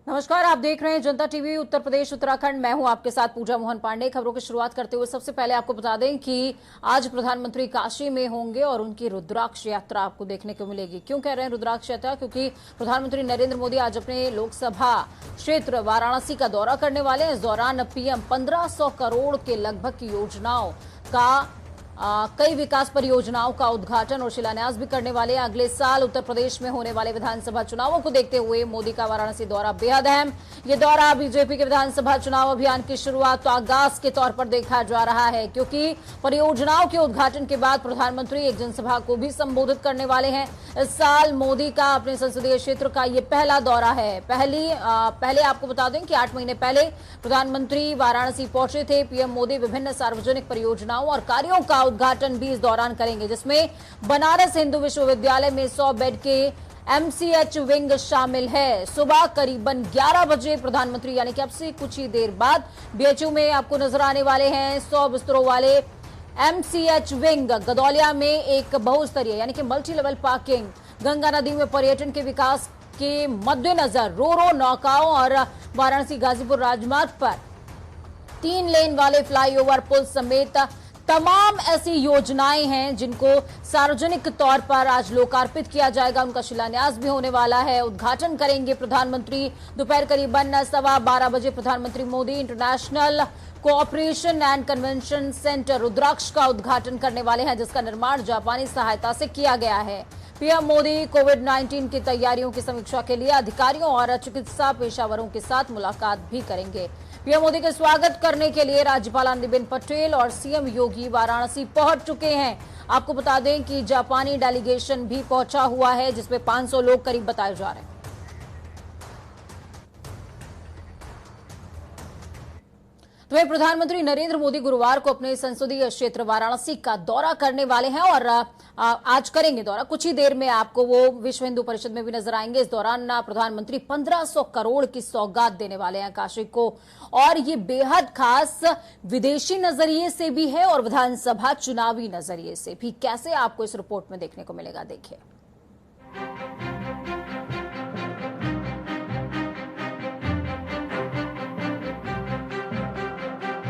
नमस्कार, आप देख रहे हैं जनता टीवी उत्तर प्रदेश उत्तराखंड। मैं हूं आपके साथ पूजा मोहन पांडे। खबरों की शुरुआत करते हुए सबसे पहले आपको बता दें कि आज प्रधानमंत्री काशी में होंगे और उनकी रुद्राक्ष यात्रा आपको देखने को मिलेगी। क्यों कह रहे हैं रुद्राक्ष यात्रा? क्योंकि प्रधानमंत्री नरेंद्र मोदी आज अपने लोकसभा क्षेत्र वाराणसी का दौरा करने वाले हैं। इस दौरान पीएम 1500 करोड़ के लगभग की योजनाओं का कई विकास परियोजनाओं का उद्घाटन और शिलान्यास भी करने वाले हैं। अगले साल उत्तर प्रदेश में होने वाले विधानसभा चुनावों को देखते हुए मोदी का वाराणसी दौरा बेहद अहम। ये दौरा बीजेपी के विधानसभा चुनाव अभियान की शुरुआत तो आगाज के तौर पर देखा जा रहा है, क्योंकि परियोजनाओं के उद्घाटन के बाद प्रधानमंत्री एक जनसभा को भी संबोधित करने वाले हैं। इस साल मोदी का अपने संसदीय क्षेत्र का ये पहला दौरा है। पहले आपको बता दें कि 8 महीने पहले प्रधानमंत्री वाराणसी पहुंचे थे। पीएम मोदी विभिन्न सार्वजनिक परियोजनाओं और कार्यों का उद्घाटन भी इस दौरान करेंगे, जिसमें बनारस हिंदू विश्वविद्यालय में 100 बेड के एमसीएच विंग शामिल है। सुबह करीबन 11 बजे प्रधानमंत्री यानी कि अब से कुछ ही देर बाद बीएचयू में आपको नजर आने वाले हैं। 100 बिस्तरों वाले एमसीएच विंग गदौलिया में एक बहुस्तरीय यानी कि मल्टी लेवल पार्किंग, गंगा नदी में पर्यटन के विकास के मद्देनजर रो नौकाओं और वाराणसी गाजीपुर राजमार्ग पर 3 लेन वाले फ्लाईओवर पुल समेत तमाम ऐसी योजनाएं हैं जिनको सार्वजनिक तौर पर आज लोकार्पित किया जाएगा। उनका शिलान्यास भी होने वाला है, उद्घाटन करेंगे प्रधानमंत्री। दोपहर करीबन 12:15 बजे प्रधानमंत्री Modi international cooperation and convention centre Rudraksh का उद्घाटन करने वाले हैं, जिसका निर्माण जापानी सहायता से किया गया है। पीएम मोदी कोविड-19 की तैयारियों की समीक्षा के लिए अधिकारियों और चिकित्सा पेशावरों के साथ मुलाकात भी करेंगे। पीएम मोदी के स्वागत करने के लिए राज्यपाल आनंदीबेन पटेल और सीएम योगी वाराणसी पहुंच चुके हैं। आपको बता दें कि जापानी डेलीगेशन भी पहुंचा हुआ है, जिसमें 500 लोग करीब बताए जा रहे हैं। वहीं प्रधानमंत्री नरेंद्र मोदी गुरुवार को अपने संसदीय क्षेत्र वाराणसी का दौरा करने वाले हैं और आज करेंगे दौरा। कुछ ही देर में आपको वो विश्व हिंदू परिषद में भी नजर आएंगे। इस दौरान प्रधानमंत्री 1500 करोड़ की सौगात देने वाले हैं काशी को, और ये बेहद खास विदेशी नजरिए से भी है और विधानसभा चुनावी नजरिए से भी। कैसे आपको इस रिपोर्ट में देखने को मिलेगा, देखिए।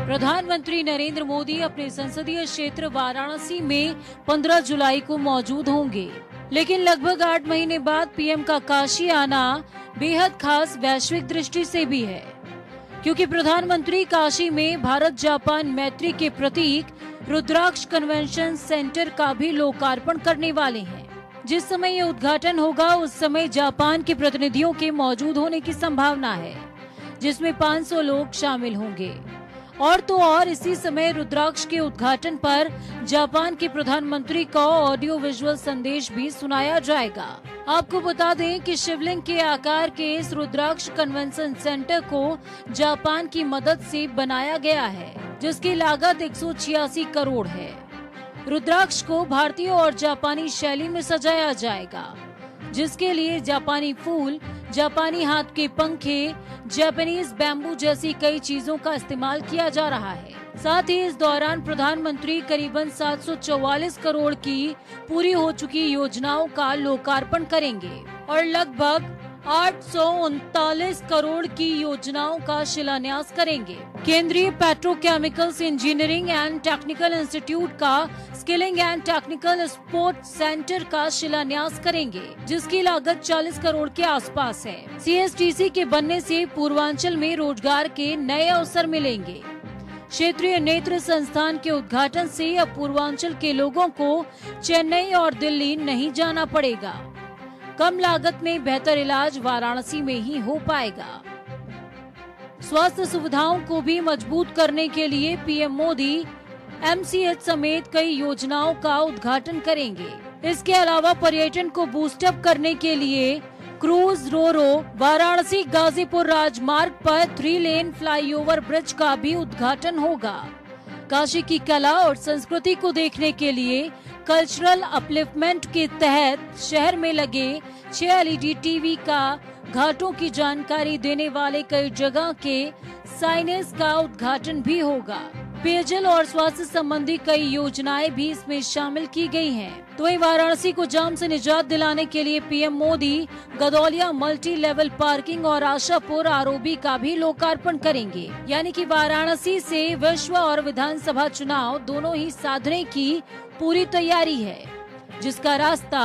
प्रधानमंत्री नरेंद्र मोदी अपने संसदीय क्षेत्र वाराणसी में 15 जुलाई को मौजूद होंगे, लेकिन लगभग 8 महीने बाद पीएम का काशी आना बेहद खास वैश्विक दृष्टि से भी है, क्योंकि प्रधानमंत्री काशी में भारत जापान मैत्री के प्रतीक रुद्राक्ष कन्वेंशन सेंटर का भी लोकार्पण करने वाले हैं। जिस समय ये उद्घाटन होगा उस समय जापान के प्रतिनिधियों के मौजूद होने की संभावना है, जिसमें 500 लोग शामिल होंगे। और तो और इसी समय रुद्राक्ष के उद्घाटन पर जापान के प्रधानमंत्री का ऑडियो विजुअल संदेश भी सुनाया जाएगा। आपको बता दें कि शिवलिंग के आकार के इस रुद्राक्ष कन्वेंशन सेंटर को जापान की मदद से बनाया गया है, जिसकी लागत 186 करोड़ है। रुद्राक्ष को भारतीय और जापानी शैली में सजाया जाएगा, जिसके लिए जापानी फूल, जापानी हाथ के पंखे, जापानीज बैम्बू जैसी कई चीजों का इस्तेमाल किया जा रहा है। साथ ही इस दौरान प्रधानमंत्री करीबन 744 करोड़ की पूरी हो चुकी योजनाओं का लोकार्पण करेंगे और लगभग 839 करोड़ की योजनाओं का शिलान्यास करेंगे। केंद्रीय petrochemicals engineering and technical institute का skilling and technical sport centre का शिलान्यास करेंगे, जिसकी लागत 40 करोड़ के आसपास है। सीएसटीसी के बनने से पूर्वांचल में रोजगार के नए अवसर मिलेंगे। क्षेत्रीय नेत्र संस्थान के उद्घाटन से अब पूर्वांचल के लोगों को चेन्नई और दिल्ली नहीं जाना पड़ेगा। कम लागत में बेहतर इलाज वाराणसी में ही हो पाएगा। स्वास्थ्य सुविधाओं को भी मजबूत करने के लिए पीएम मोदी एमसीएच समेत कई योजनाओं का उद्घाटन करेंगे। इसके अलावा पर्यटन को बूस्टअप करने के लिए क्रूज रोरो वाराणसी गाजीपुर राजमार्ग पर 3 लेन फ्लाईओवर ब्रिज का भी उद्घाटन होगा। काशी की कला और संस्कृति को देखने के लिए कल्चरल अपलिफ्टमेंट के तहत शहर में लगे 6 एलईडी टीवी का घाटों की जानकारी देने वाले कई जगह के साइनेज का उद्घाटन भी होगा। पेयजल और स्वास्थ्य संबंधी कई योजनाएं भी इसमें शामिल की गई हैं। तो वहीं वाराणसी को जाम से निजात दिलाने के लिए PM Modi Godaulia multi level parking और आशापुर आरओबी का भी लोकार्पण करेंगे। यानी कि वाराणसी से विश्व और विधानसभा चुनाव दोनों ही साधने की पूरी तैयारी है, जिसका रास्ता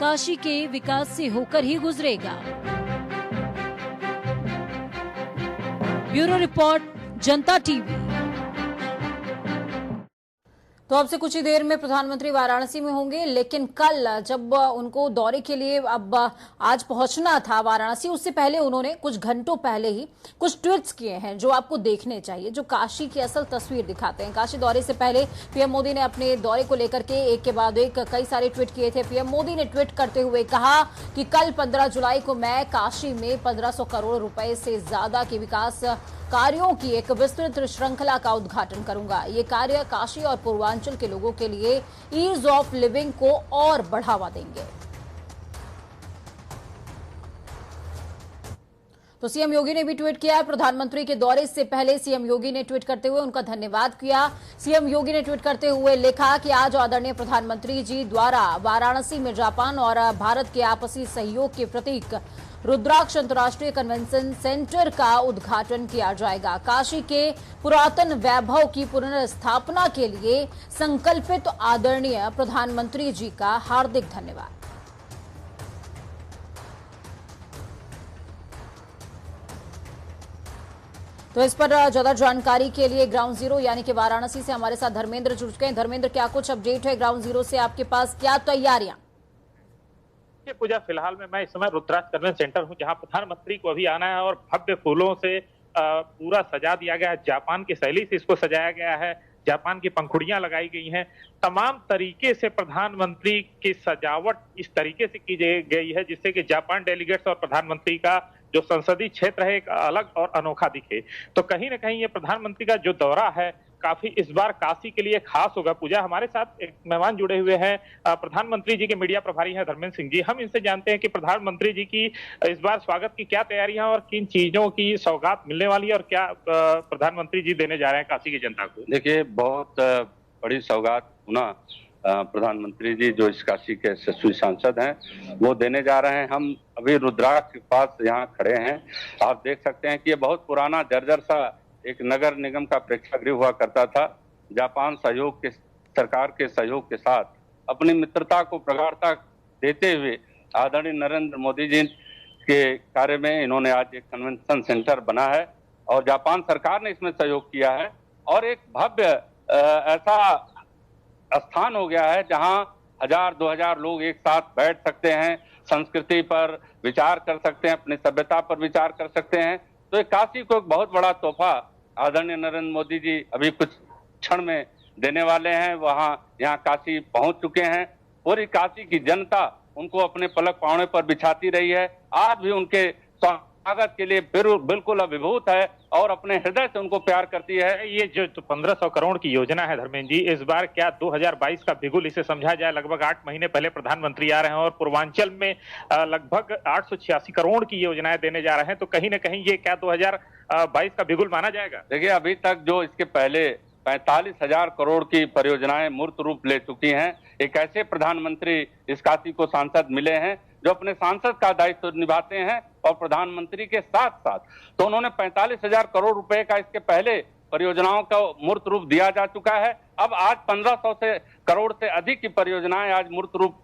काशी के विकास से होकर ही गुजरेगा। ब्यूरो रिपोर्ट, जनता टीवी। तो अब से कुछ ही देर में प्रधानमंत्री वाराणसी में होंगे, लेकिन कल जब उनको दौरे के लिए अब आज पहुंचना था वाराणसी, उससे पहले उन्होंने कुछ घंटों पहले ही कुछ ट्वीट्स किए हैं जो आपको देखने चाहिए, जो काशी की असल तस्वीर दिखाते हैं। काशी दौरे से पहले पीएम मोदी ने अपने दौरे को लेकर के एक के बाद एक कई सारे ट्वीट किए थे। पीएम मोदी ने ट्वीट करते हुए कहा कि कल 15 जुलाई को मैं काशी में 1500 करोड़ रुपए से ज्यादा के विकास कार्यों की एक विस्तृत श्रृंखला का उद्घाटन करूंगा। ये कार्य काशी और पूर्वांचल के लोगों के लिए ईज ऑफ लिविंग को और बढ़ावा देंगे। तो सीएम योगी ने भी ट्वीट किया। प्रधानमंत्री के दौरे से पहले सीएम योगी ने ट्वीट करते हुए उनका धन्यवाद किया। सीएम योगी ने ट्वीट करते हुए लिखा कि आज आदरणीय प्रधानमंत्री जी द्वारा वाराणसी में जापान और भारत के आपसी सहयोग के प्रतीक रुद्राक्ष अंतर्राष्ट्रीय कन्वेंशन सेंटर का उद्घाटन किया जाएगा। काशी के पुरातन वैभव की पुनर्स्थापना के लिए संकल्पित आदरणीय प्रधानमंत्री जी का हार्दिक धन्यवाद। तो इस पर ज्यादा जानकारी के लिए ग्राउंड जीरो यानी कि वाराणसी से हमारे साथ धर्मेंद्र जुड़ चुके हैं। धर्मेंद्र, क्या कुछ अपडेट है ग्राउंड जीरो से? आपके पास क्या तैयारियां? पूजा, फिलहाल में मैं इस समय रुद्राक्ष कन्वेंशन सेंटर हूं, जहां प्रधानमंत्री को अभी आना है और भव्य फूलों से पूरा सजा दिया गया है। जापान की शैली से इसको सजाया गया है, जापान की पंखुड़ियां लगाई गई हैं। तमाम तरीके से प्रधानमंत्री की सजावट इस तरीके से की गई है जिससे कि जापान डेलीगेट्स और प्रधानमंत्री का जो संसदीय क्षेत्र है एक अलग और अनोखा दिखे। तो कहीं ना कहीं ये प्रधानमंत्री का जो दौरा है काफी इस बार काशी के लिए खास होगा। पूजा, हमारे साथ एक मेहमान जुड़े हुए हैं, प्रधानमंत्री जी के मीडिया प्रभारी हैं धर्मेंद्र सिंह जी। हम इनसे जानते हैं कि प्रधानमंत्री जी की इस बार स्वागत की क्या तैयारियां और किन चीजों की सौगात मिलने वाली है और क्या प्रधानमंत्री जी देने जा रहे हैं काशी की जनता को। देखिए, बहुत बड़ी सौगात पुनः प्रधानमंत्री जी जो इस काशी के यशस्वी सांसद हैं वो देने जा रहे हैं। हम अभी रुद्राक्ष के पास यहाँ खड़े हैं। आप देख सकते हैं कि ये बहुत पुराना जर्जर सा एक नगर निगम का प्रेक्षागृह हुआ करता था। जापान सहयोग के सरकार के सहयोग के साथ अपनी मित्रता को प्रगाढ़ता देते हुए आदरणीय नरेंद्र मोदी जी के कार्य में इन्होंने आज एक कन्वेंशन सेंटर बना है और जापान सरकार ने इसमें सहयोग किया है और एक भव्य ऐसा स्थान हो गया है जहां 1000-2000 लोग एक साथ बैठ सकते हैं, संस्कृति पर विचार कर सकते हैं, अपनी सभ्यता पर विचार कर सकते हैं। तो काशी को एक बहुत बड़ा तोहफा आदरणीय नरेंद्र मोदी जी अभी कुछ क्षण में देने वाले हैं। वहां यहाँ काशी पहुंच चुके हैं। पूरी काशी की जनता उनको अपने पलक पावने पर बिछाती रही है। आज भी उनके स्वागत के लिए बिल्कुल अभिभूत है और अपने हृदय से उनको प्यार करती है। ये जो 1500 करोड़ की योजना है धर्मेंद्र जी, इस बार क्या 2022 का बिगुल इसे समझा जाए? लगभग 8 महीने पहले प्रधानमंत्री आ रहे हैं और पूर्वांचल में लगभग 886 करोड़ की योजनाएं देने जा रहे हैं। तो कहीं ना कहीं ये क्या 2022 का बिगुल माना जाएगा? देखिए, अभी तक जो इसके पहले 45,000 करोड़ की परियोजनाएं मूर्त रूप ले चुकी हैं। एक ऐसे प्रधानमंत्री इस काशी को सांसद मिले हैं जो अपने सांसद का दायित्व निभाते हैं और प्रधानमंत्री के साथ साथ तो उन्होंने 45,000 करोड़ रुपए का इसके पहले परियोजनाओं का मूर्त रूप दिया जा चुका है। अब आज 1500 करोड़ से अधिक की परियोजनाएं आज मूर्त रूप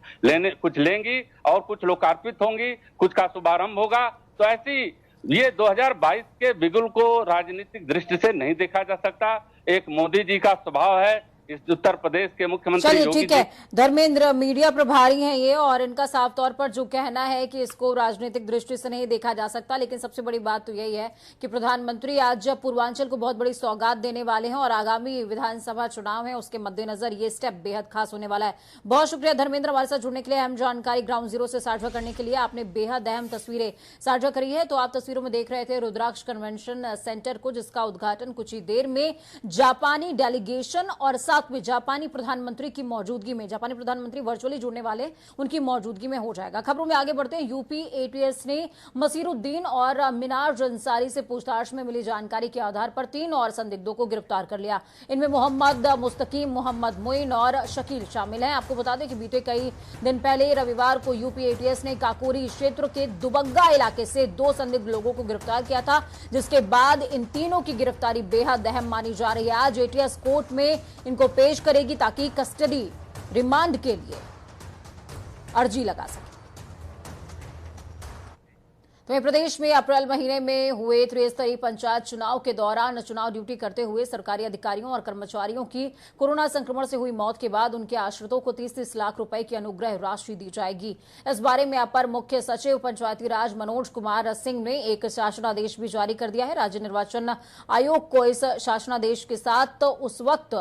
कुछ लेंगी और कुछ लोकार्पित होंगी, कुछ का शुभारंभ होगा। तो ऐसी ये 2022 के बिगुल को राजनीतिक दृष्टि से नहीं देखा जा सकता। एक मोदी जी का स्वभाव है, इस उत्तर प्रदेश के मुख्यमंत्री चलिए ठीक है। धर्मेंद्र मीडिया प्रभारी हैं ये और इनका साफ तौर पर जो कहना है कि इसको राजनीतिक दृष्टि से नहीं देखा जा सकता, लेकिन सबसे बड़ी बात तो यही है कि प्रधानमंत्री आज पूर्वांचल को बहुत बड़ी सौगात देने वाले हैं और आगामी विधानसभा चुनाव है उसके मद्देनजर ये स्टेप बेहद खास होने वाला है। बहुत शुक्रिया धर्मेंद्र हमारे साथ जुड़ने के लिए, अहम जानकारी ग्राउंड जीरो से साझा करने के लिए। आपने बेहद अहम तस्वीरें साझा करी है। तो आप तस्वीरों में देख रहे थे रुद्राक्ष कन्वेंशन सेंटर को, जिसका उद्घाटन कुछ ही देर में जापानी डेलीगेशन और साथ में जापानी प्रधानमंत्री की मौजूदगी में, जापानी प्रधानमंत्री वर्चुअली जुड़ने वाले, उनकी मौजूदगी में हो जाएगा। खबरों में आगे बढ़ते हैं। यूपी एटीएस ने मसीरुद्दीन और मिनाज अंसारी से पूछताछ में मिली जानकारी के आधार पर 3 और संदिग्धों को गिरफ्तार कर लिया। इनमें मोहम्मद मुस्तकीम, मोहम्मद मोइन और शकील शामिल हैं। आपको बता दें कि बीते कई दिन पहले रविवार को यूपी एटीएस ने काकोरी क्षेत्र के दुबग्गा इलाके से 2 संदिग्ध लोगों को गिरफ्तार किया था, जिसके बाद इन तीनों की गिरफ्तारी बेहद अहम मानी जा रही है। आज एटीएस कोर्ट में इनको पेश करेगी ताकि कस्टडी रिमांड के लिए अर्जी लगा सके। तो प्रदेश में अप्रैल महीने में हुए त्रिस्तरीय पंचायत चुनाव के दौरान चुनाव ड्यूटी करते हुए सरकारी अधिकारियों और कर्मचारियों की कोरोना संक्रमण से हुई मौत के बाद उनके आश्रितों को 30-30 लाख रुपए की अनुग्रह राशि दी जाएगी। इस बारे में अपर मुख्य सचिव पंचायती राज मनोज कुमार सिंह ने एक शासनादेश भी जारी कर दिया है। राज्य निर्वाचन आयोग को इस शासनादेश के साथ उस वक्त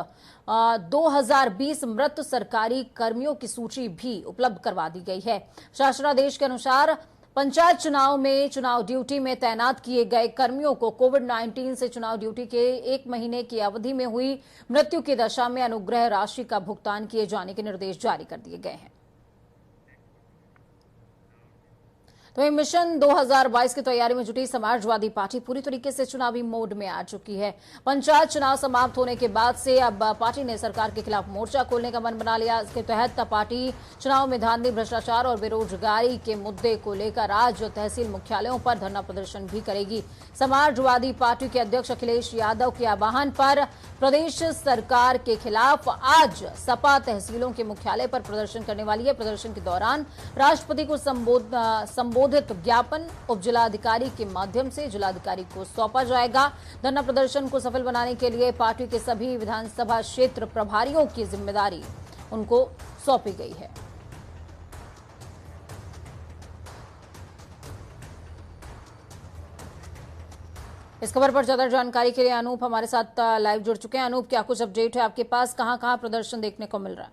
2020 मृत सरकारी कर्मियों की सूची भी उपलब्ध करवा दी गई है। शासनादेश के अनुसार पंचायत चुनाव में चुनाव ड्यूटी में तैनात किए गए कर्मियों को कोविड-19 से चुनाव ड्यूटी के 1 महीने की अवधि में हुई मृत्यु की दशा में अनुग्रह राशि का भुगतान किए जाने के निर्देश जारी कर दिए गए हैं। तो मिशन 2022 की तैयारी में जुटी समाजवादी पार्टी पूरी तरीके से चुनावी मोड में आ चुकी है। पंचायत चुनाव समाप्त होने के बाद से अब पार्टी ने सरकार के खिलाफ मोर्चा खोलने का मन बना लिया। इसके तहत पार्टी चुनाव में धांधली, भ्रष्टाचार और बेरोजगारी के मुद्दे को लेकर आज तहसील मुख्यालयों पर धरना प्रदर्शन भी करेगी। समाजवादी पार्टी के अध्यक्ष अखिलेश यादव के आह्वान पर प्रदेश सरकार के खिलाफ आज सपा तहसीलों के मुख्यालय पर प्रदर्शन करने वाली है। प्रदर्शन के दौरान राष्ट्रपति को संबोधित ज्ञापन उप जिलाधिकारी के माध्यम से जिलाधिकारी को सौंपा जाएगा। धरना प्रदर्शन को सफल बनाने के लिए पार्टी के सभी विधानसभा क्षेत्र प्रभारियों की जिम्मेदारी उनको सौंपी गई है। इस खबर पर ज्यादा जानकारी के लिए अनूप हमारे साथ लाइव जुड़ चुके हैं। अनूप, क्या कुछ अपडेट है आपके पास? कहां प्रदर्शन देखने को मिल रहा है?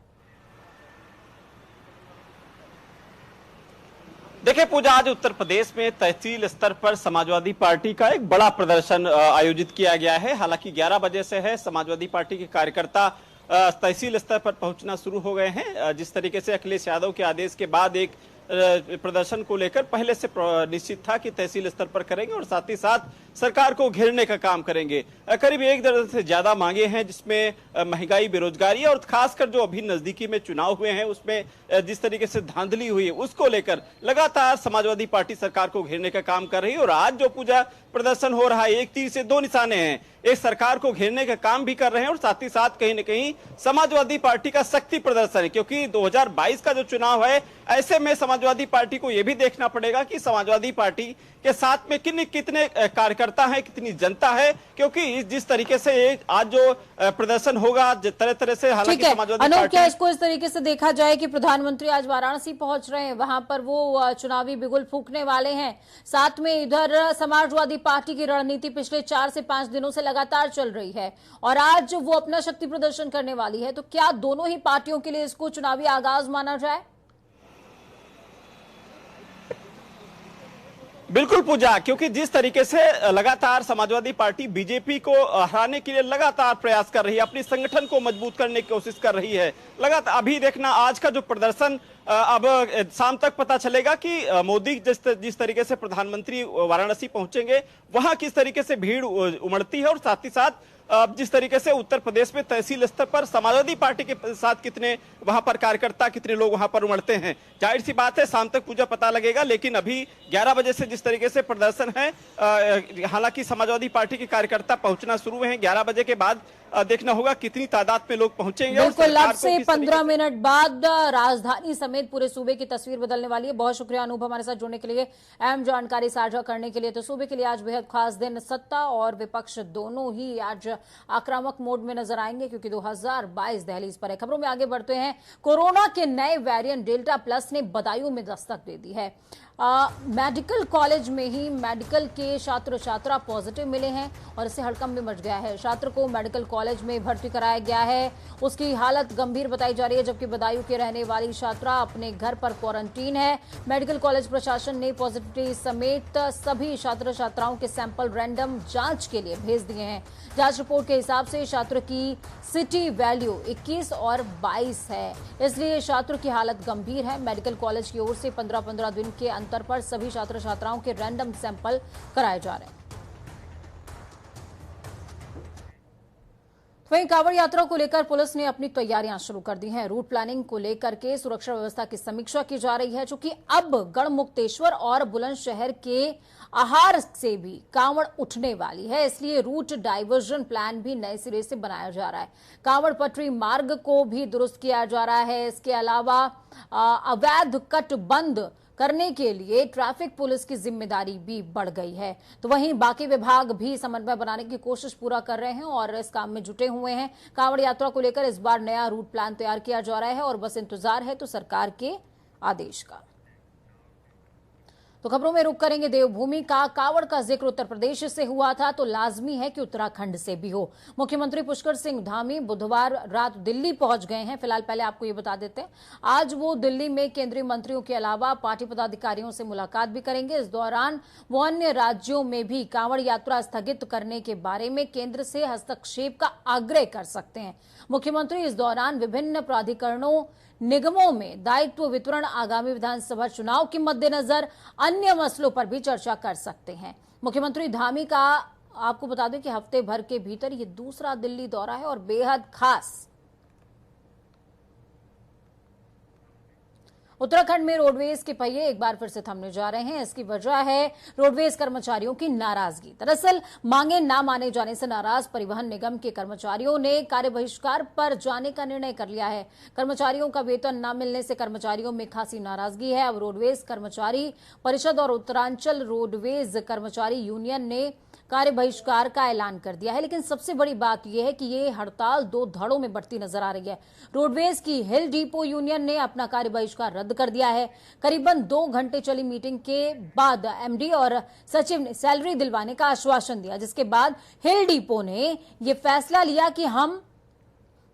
देखिए पूजा, आज उत्तर प्रदेश में तहसील स्तर पर समाजवादी पार्टी का एक बड़ा प्रदर्शन आयोजित किया गया है। हालांकि 11 बजे से है समाजवादी पार्टी के कार्यकर्ता तहसील स्तर पर पहुंचना शुरू हो गए हैं। जिस तरीके से अखिलेश यादव के आदेश के बाद एक प्रदर्शन को लेकर पहले से निश्चित था कि तहसील स्तर पर करेंगे और साथ ही साथ सरकार को घेरने का काम करेंगे। करीब 1 दर्जन से ज्यादा मांगे हैं, जिसमें महंगाई, बेरोजगारी और खासकर जो अभी नजदीकी में चुनाव हुए हैं उसमें जिस तरीके से धांधली हुई है उसको लेकर लगातार समाजवादी पार्टी सरकार को घेरने का काम कर रही है। और आज जो पूजा प्रदर्शन हो रहा है, एक तीर से 2 निशाने हैं। एक सरकार को घेरने का काम भी कर रहे हैं और साथ ही साथ कहीं न कहीं समाजवादी पार्टी का शक्ति प्रदर्शन है, क्योंकि 2022 का जो चुनाव है ऐसे में समाजवादी पार्टी को यह भी देखना पड़ेगा कि समाजवादी पार्टी के साथ में कितने कार्यकर्ता हैं, कितनी जनता है, क्योंकि जिस तरीके से आज जो प्रदर्शन होगा तरह तरह से, हालांकि समाजवादी पार्टी, क्या इसको इस तरीके से देखा जाए कि प्रधानमंत्री आज वाराणसी पहुंच रहे हैं, वहां पर वो चुनावी बिगुल फूंकने वाले हैं, साथ में इधर समाजवादी पार्टी की रणनीति पिछले 4 से 5 दिनों से लगातार चल रही है और आज वो अपना शक्ति प्रदर्शन करने वाली है, तो क्या दोनों ही पार्टियों के लिए इसको चुनावी आगाज माना जाए? बिल्कुल पूजा, क्योंकि जिस तरीके से लगातार समाजवादी पार्टी बीजेपी को हराने के लिए लगातार प्रयास कर रही है, अपनी संगठन को मजबूत करने की कोशिश कर रही है लगातार। अभी देखना आज का जो प्रदर्शन, अब शाम तक पता चलेगा कि मोदी जिस तरीके से प्रधानमंत्री वाराणसी पहुंचेंगे वहां किस तरीके से भीड़ उमड़ती है और साथ ही साथ जिस तरीके से उत्तर प्रदेश में तहसील स्तर पर समाजवादी पार्टी के साथ कितने वहां पर कार्यकर्ता, कितने लोग वहां पर उमड़ते हैं। जाहिर सी बात है शाम तक पूजा पता लगेगा, लेकिन अभी 11 बजे से जिस तरीके से प्रदर्शन है, हालांकि समाजवादी पार्टी के कार्यकर्ता पहुंचना शुरू हैं। 11 बजे के बाद देखना होगा कितनी तादाद में लोग पहुंचेंगे। बिल्कुल, अब से 15 मिनट बाद राजधानी समेत पूरे सूबे की तस्वीर बदलने वाली है। बहुत शुक्रिया अनूप हमारे साथ जुड़ने के लिए, अहम जानकारी साझा करने के लिए। तो सूबे के लिए आज बेहद खास दिन, सत्ता और विपक्ष दोनों ही आज आक्रामक मोड में नजर आएंगे, क्योंकि 2022 दहलीज पर है। खबरों में आगे बढ़ते हैं। कोरोना के नए वेरिएंट डेल्टा प्लस ने बदायूं में दस्तक दे दी है मेडिकल कॉलेज में ही मेडिकल के छात्र छात्रा पॉजिटिव मिले हैं और इससे हड़कंप भी मच गया है। छात्र को मेडिकल कॉलेज में भर्ती कराया गया है, उसकी हालत गंभीर बताई जा रही है, जबकि बदायूं की रहने वाली छात्रा अपने घर पर क्वारंटीन है। मेडिकल कॉलेज प्रशासन ने पॉजिटिविटी समेत सभी छात्र छात्राओं के सैंपल रैंडम जांच के लिए भेज दिए हैं। जांच रिपोर्ट के हिसाब से छात्र की सिटी वैल्यू 21 और 22 है, इसलिए छात्र की हालत गंभीर है। मेडिकल कॉलेज की ओर से 15-15 दिन के अंतर पर सभी छात्र छात्राओं के रैंडम सैंपल कराए जा रहे हैं। वहीं कांवड़ यात्रा को लेकर पुलिस ने अपनी तैयारियां शुरू कर दी हैं। रूट प्लानिंग को लेकर के सुरक्षा व्यवस्था की समीक्षा की जा रही है, चूंकि अब गढ़मुक्तेश्वर और बुलंदशहर के आहार से भी कांवड़ उठने वाली है, इसलिए रूट डाइवर्जन प्लान भी नए सिरे से बनाया जा रहा है। कांवड़ पटरी मार्ग को भी दुरुस्त किया जा रहा है। इसके अलावा अवैध कट बंद करने के लिए ट्रैफिक पुलिस की जिम्मेदारी भी बढ़ गई है। तो वहीं बाकी विभाग भी समन्वय बनाने की कोशिश पूरा कर रहे हैं और इस काम में जुटे हुए हैं। कांवड़ यात्रा को लेकर इस बार नया रूट प्लान तैयार किया जा रहा है और बस इंतजार है तो सरकार के आदेश का। तो खबरों में रुक करेंगे देवभूमि का। कांवड़ का जिक्र उत्तर प्रदेश से हुआ था तो लाजमी है कि उत्तराखंड से भी हो। मुख्यमंत्री पुष्कर सिंह धामी बुधवार रात दिल्ली पहुंच गए हैं। फिलहाल पहले आपको ये बता देते हैं, आज वो दिल्ली में केंद्रीय मंत्रियों के अलावा पार्टी पदाधिकारियों से मुलाकात भी करेंगे। इस दौरान वो अन्य राज्यों में भी कांवड़ यात्रा स्थगित करने के बारे में केंद्र से हस्तक्षेप का आग्रह कर सकते हैं। मुख्यमंत्री इस दौरान विभिन्न प्राधिकरणों निगमों में दायित्व वितरण, आगामी विधानसभा चुनाव के मद्देनजर अन्य मसलों पर भी चर्चा कर सकते हैं। मुख्यमंत्री धामी का आपको बता दें कि हफ्ते भर के भीतर ये दूसरा दिल्ली दौरा है और बेहद खास। उत्तराखंड में रोडवेज के पहिए एक बार फिर से थमने जा रहे हैं। इसकी वजह है रोडवेज कर्मचारियों की नाराजगी। दरअसल मांगे ना माने जाने से नाराज परिवहन निगम के कर्मचारियों ने कार्य बहिष्कार पर जाने का निर्णय कर लिया है। कर्मचारियों का वेतन न मिलने से कर्मचारियों में खासी नाराजगी है। अब रोडवेज कर्मचारी परिषद और उत्तरांचल रोडवेज कर्मचारी यूनियन ने कार्य बहिष्कार का ऐलान कर दिया है। लेकिन सबसे बड़ी बात यह है कि ये हड़ताल दो धड़ों में बढ़ती नजर आ रही है। रोडवेज की हिल डिपो यूनियन ने अपना कार्य बहिष्कार रद्द कर दिया है। करीबन 2 घंटे चली मीटिंग के बाद एमडी और सचिव ने सैलरी दिलवाने का आश्वासन दिया, जिसके बाद हिल डिपो ने यह फैसला लिया कि हम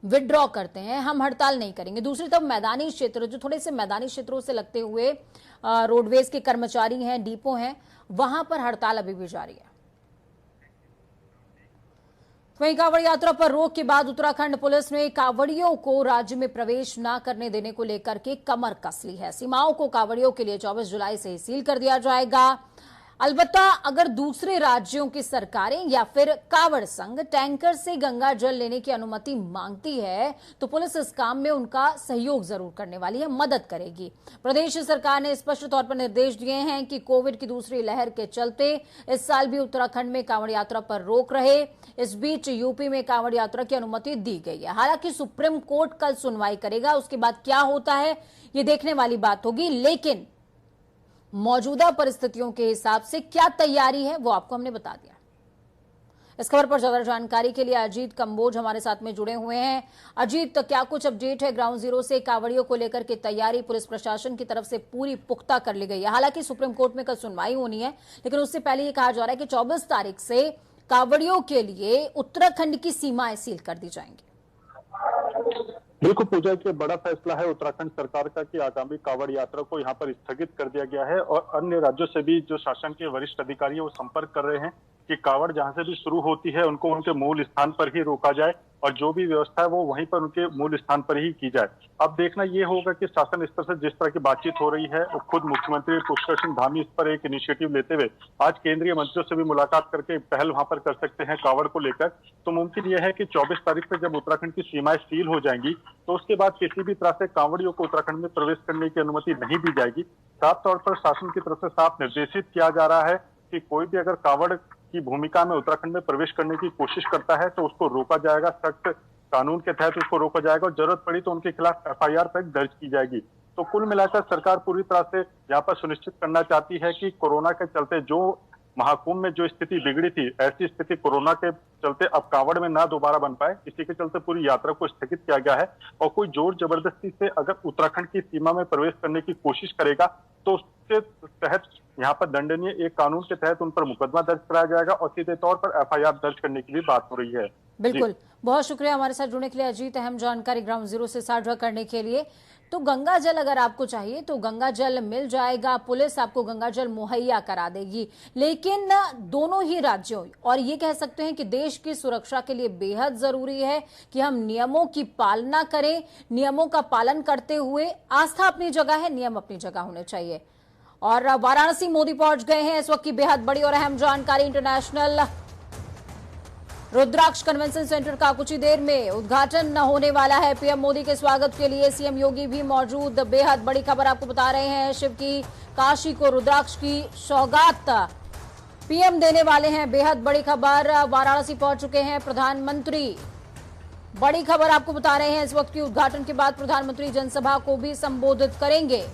विड्रॉ करते हैं, हम हड़ताल नहीं करेंगे। दूसरी तरफ मैदानी क्षेत्र, जो थोड़े से मैदानी क्षेत्रों से लगते हुए रोडवेज के कर्मचारी हैं, डिपो हैं, वहां पर हड़ताल अभी भी जारी है। वहीं कांवड़ यात्रा पर रोक के बाद उत्तराखंड पुलिस ने कांवड़ियों को राज्य में प्रवेश न करने देने को लेकर के कमर कस ली है। सीमाओं को कांवड़ियों के लिए 24 जुलाई से ही सील कर दिया जाएगा। अलबत्ता अगर दूसरे राज्यों की सरकारें या फिर कांवड़ संघ टैंकर से गंगा जल लेने की अनुमति मांगती है तो पुलिस इस काम में उनका सहयोग जरूर करने वाली है, मदद करेगी। प्रदेश सरकार ने स्पष्ट तौर पर निर्देश दिए हैं कि कोविड की दूसरी लहर के चलते इस साल भी उत्तराखंड में कांवड़ यात्रा पर रोक रहे। इस बीच यूपी में कांवड़ यात्रा की अनुमति दी गई है। हालांकि सुप्रीम कोर्ट कल सुनवाई करेगा, उसके बाद क्या होता है ये देखने वाली बात होगी। लेकिन मौजूदा परिस्थितियों के हिसाब से क्या तैयारी है वो आपको हमने बता दिया। इस खबर पर ज्यादा जानकारी के लिए अजीत कंबोज हमारे साथ में जुड़े हुए हैं। अजीत, तो क्या कुछ अपडेट है ग्राउंड जीरो से? कांवड़ियों को लेकर के तैयारी पुलिस प्रशासन की तरफ से पूरी पुख्ता कर ली गई है। हालांकि सुप्रीम कोर्ट में कल सुनवाई होनी है, लेकिन उससे पहले ये कहा जा रहा है कि 24 तारीख से कांवड़ियों के लिए उत्तराखंड की सीमाएं सील कर दी जाएंगी। बिल्कुल पूजा, के बड़ा फैसला है उत्तराखंड सरकार का कि आगामी कांवड़ यात्रा को यहाँ पर स्थगित कर दिया गया है और अन्य राज्यों से भी जो शासन के वरिष्ठ अधिकारी है वो संपर्क कर रहे हैं कि कांवड़ जहाँ से भी शुरू होती है उनको उनके मूल स्थान पर ही रोका जाए और जो भी व्यवस्था है वो वहीं पर उनके मूल स्थान पर ही की जाए। अब देखना ये होगा कि शासन स्तर से जिस तरह की बातचीत हो रही है, खुद मुख्यमंत्री पुष्कर सिंह धामी इस पर एक इनिशिएटिव लेते हुए आज केंद्रीय मंत्रियों से भी मुलाकात करके पहल वहां पर कर सकते हैं कांवड़ को लेकर। तो मुमकिन यह है कि 24 तारीख से जब उत्तराखंड की सीमाएं सील हो जाएंगी तो उसके बाद किसी भी तरह से कांवड़ियों को उत्तराखंड में प्रवेश करने की अनुमति नहीं दी जाएगी। साफ तौर पर शासन की तरफ से साफ निर्देशित किया जा रहा है कि कोई भी अगर कांवड़ की भूमिका में उत्तराखंड में प्रवेश करने की कोशिश करता है तो उसको रोका जाएगा, सख्त कानून के तहत उसको रोका जाएगा और जरूरत पड़ी तो उनके खिलाफ FIR तक दर्ज की जाएगी। तो कुल मिलाकर सरकार पूरी तरह से यहाँ पर सुनिश्चित करना चाहती है कि कोरोना के चलते जो महाकुंभ में जो स्थिति बिगड़ी थी, ऐसी स्थिति कोरोना के चलते अब कांवड़ में ना दोबारा बन पाए, इसी के चलते पूरी यात्रा को स्थगित किया गया है। और कोई जोर जबरदस्ती से अगर उत्तराखंड की सीमा में प्रवेश करने की कोशिश करेगा तो उसके तहत यहाँ पर दंडनीय एक कानून के तहत उन पर मुकदमा दर्ज कराया जाएगा और सीधे तौर पर FIR दर्ज करने की भी बात हो रही है। बिल्कुल, बहुत शुक्रिया हमारे साथ जुड़ने के लिए अजीत, अहम जानकारी ग्राउंड जीरो से साझा करने के लिए। तो गंगा जल अगर आपको चाहिए तो गंगा जल मिल जाएगा, पुलिस आपको गंगा जल मुहैया करा देगी, लेकिन दोनों ही राज्यों और ये कह सकते हैं कि देश की सुरक्षा के लिए बेहद जरूरी है कि हम नियमों की पालना करें। नियमों का पालन करते हुए आस्था अपनी जगह है, नियम अपनी जगह होने चाहिए। और वाराणसी मोदी पहुंच गए हैं, इस वक्त की बेहद बड़ी और अहम जानकारी। इंटरनेशनल रुद्राक्ष कन्वेंशन सेंटर का कुछ ही देर में उद्घाटन होने वाला है। पीएम मोदी के स्वागत के लिए सीएम योगी भी मौजूद। बेहद बड़ी खबर आपको बता रहे हैं, शिव की काशी को रुद्राक्ष की सौगात पीएम देने वाले हैं। बेहद बड़ी खबर, वाराणसी पहुंच चुके हैं प्रधानमंत्री। बड़ी खबर आपको बता रहे हैं, इस वक्त की उद्घाटन के बाद प्रधानमंत्री जनसभा को भी संबोधित करेंगे।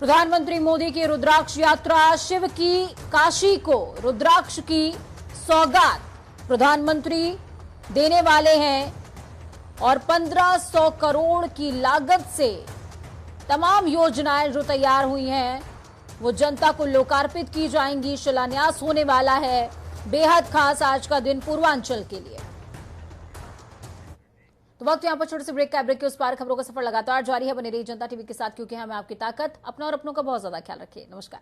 प्रधानमंत्री मोदी की रुद्राक्ष यात्रा, शिव की काशी को रुद्राक्ष की सौगात प्रधानमंत्री देने वाले हैं और 1500 करोड़ की लागत से तमाम योजनाएं जो तैयार हुई हैं वो जनता को लोकार्पित की जाएंगी। शिलान्यास होने वाला है। बेहद खास आज का दिन पूर्वांचल के लिए। तो वक्त यहाँ पर छोटे से ब्रेक का, ब्रेक के उस पार खबरों का सफर लगातार जारी है। बने रहिए जनता टीवी के साथ, क्योंकि हमें आपकी ताकत। अपना और अपनों का बहुत ज्यादा ख्याल रखिए। नमस्कार।